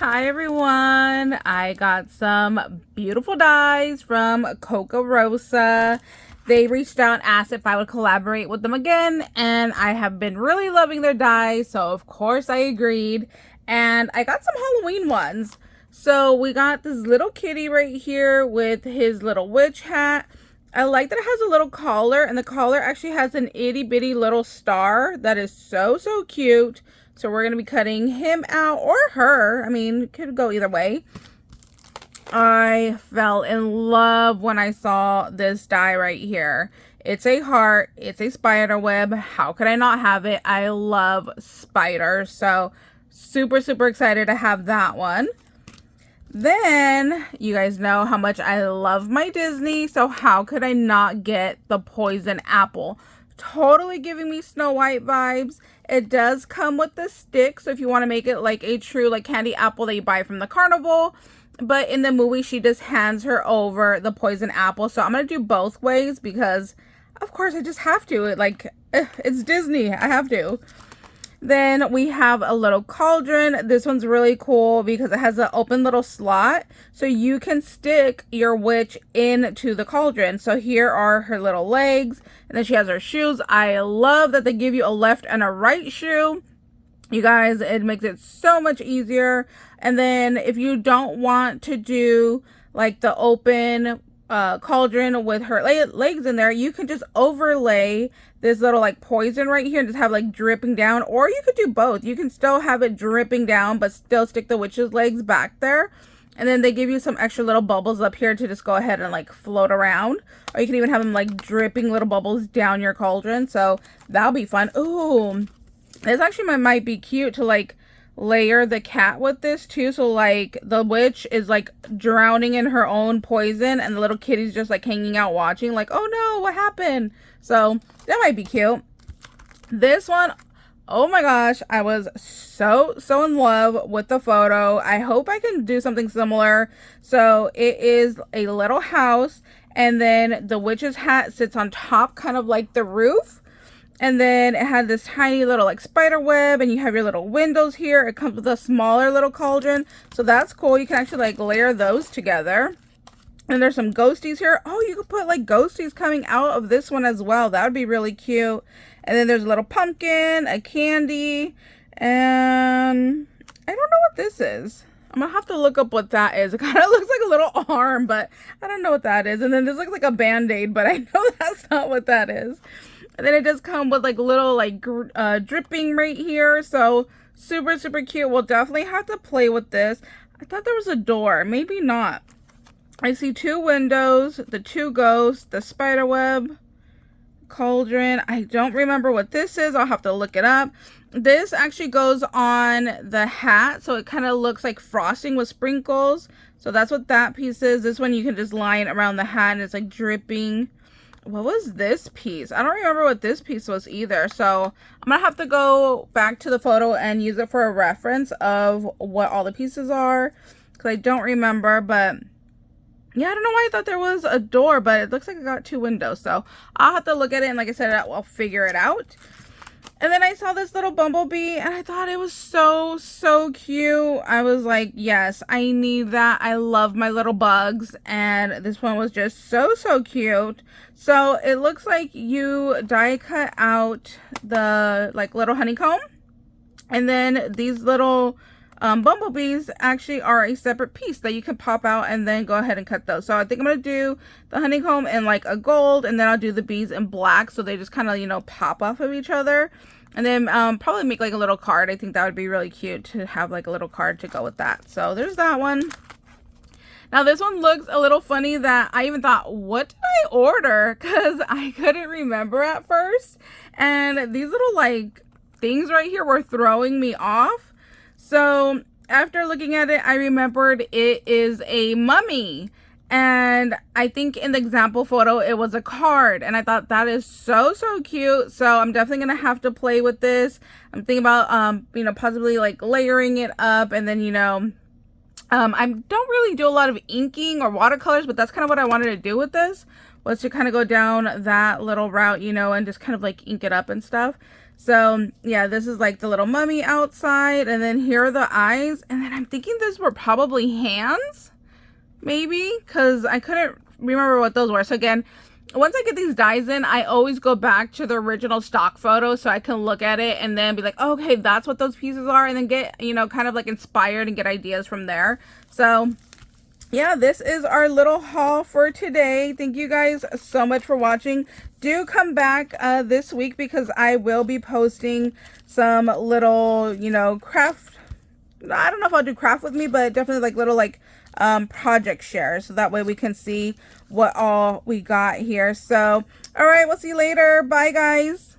Hi everyone, I got some beautiful dies from Kokorosa. They reached out and asked if I would collaborate with them again, and I have been really loving their dies, so of course I agreed. And I got some Halloween ones. So we got this little kitty right here with his little witch hat. I like that it has a little collar, and the collar actually has an itty bitty little star that is so cute. So we're going to be cutting him out, or her. I mean, it could go either way. I fell in love when I saw this die right here. It's a heart. It's a spider web. How could I not have it? I love spiders. So super excited to have that one. Then, you guys know how much I love my Disney. So how could I not get the poison apple? Totally giving me Snow White vibes. It does come with the stick, so if you want to make it like a true like candy apple that you buy from the carnival. But in the movie, she just hands her over the poison apple. So I'm going to do both ways because, of course, I just have to. It's Disney. I have to. Then we have a little cauldron. This one's really cool because it has an open little slot. So you can stick your witch into the cauldron. So here are her little legs. And then she has her shoes. I love that they give you a left and a right shoe. You guys, it makes it so much easier. And then if you don't want to do like the open cauldron with her legs in there, you can just overlay this little like poison right here and just have like dripping down, or you could do both. You can still have it dripping down but still stick the witch's legs back there, and then they give you some extra little bubbles up here to just go ahead and like float around, or you can even have them like dripping little bubbles down your cauldron. So that'll be fun. Ooh, this actually might be cute to like layer the cat with this too, so like the witch is like drowning in her own poison and the little kitty's just like hanging out watching like, oh no, what happened? So that might be cute. This one, oh my gosh, I was so in love with the photo. I hope I can do something similar. So it is a little house, and then the witch's hat sits on top, kind of like the roof. And then it had this tiny little like spider web, and you have your little windows here. It comes with a smaller little cauldron. So that's cool. You can actually like layer those together. And there's some ghosties here. Oh, you could put like ghosties coming out of this one as well. That would be really cute. And then there's a little pumpkin, a candy, and I don't know what this is. I'm gonna have to look up what that is. It kind of looks like a little arm, but I don't know what that is. And then this looks like a band-aid, but I know that's not what that is. And then it does come with like little like dripping right here. So super cute. We'll definitely have to play with this. I thought there was a door. Maybe not. I see two windows, the two ghosts, the spider web, cauldron. I don't remember what this is. I'll have to look it up. This actually goes on the hat. So it kind of looks like frosting with sprinkles. So that's what that piece is. This one you can just line around the hat and it's like dripping. What was this piece? I don't remember what this piece was either. So I'm gonna have to go back to the photo and use it for a reference of what all the pieces are, because I don't remember. But yeah, I don't know why I thought there was a door, but it looks like I got two windows. So I'll have to look at it, and like I said, I'll figure it out. And then I saw this little Bumblebee, and I thought it was so cute. I was like, yes, I need that. I love my little bugs, and this one was just so cute. So it looks like you die cut out the like little honeycomb, and then these little bumblebees actually are a separate piece that you can pop out and then go ahead and cut those. So I think I'm gonna do the honeycomb in like a gold, and then I'll do the bees in black, so they just kind of, you know, pop off of each other. And then probably make like a little card. I think that would be really cute to have like a little card to go with that. So there's that one. Now this one looks a little funny that I even thought, what did I order? Because I couldn't remember at first. And these little like things right here were throwing me off. So after looking at it, I remembered it is a mummy. And I think in the example photo, it was a card. And I thought that is so cute. So I'm definitely going to have to play with this. I'm thinking about, you know, possibly like layering it up. And then, you know, I don't really do a lot of inking or watercolors, but that's kind of what I wanted to do with this, was to kind of go down that little route, you know, and just kind of like ink it up and stuff. So yeah, this is like the little mummy outside, and then here are the eyes, and then I'm thinking these were probably hands, maybe, because I couldn't remember what those were. So again, once I get these dies in, I always go back to the original stock photo so I can look at it and then be like, oh, okay, that's what those pieces are, and then get, you know, kind of like inspired and get ideas from there. So yeah, this is our little haul for today. Thank you guys so much for watching. Do come back this week because I will be posting some little, you know, craft. I don't know if I'll do craft with me, but definitely like little like project shares, so that way we can see what all we got here. So all right, we'll see you later. Bye guys.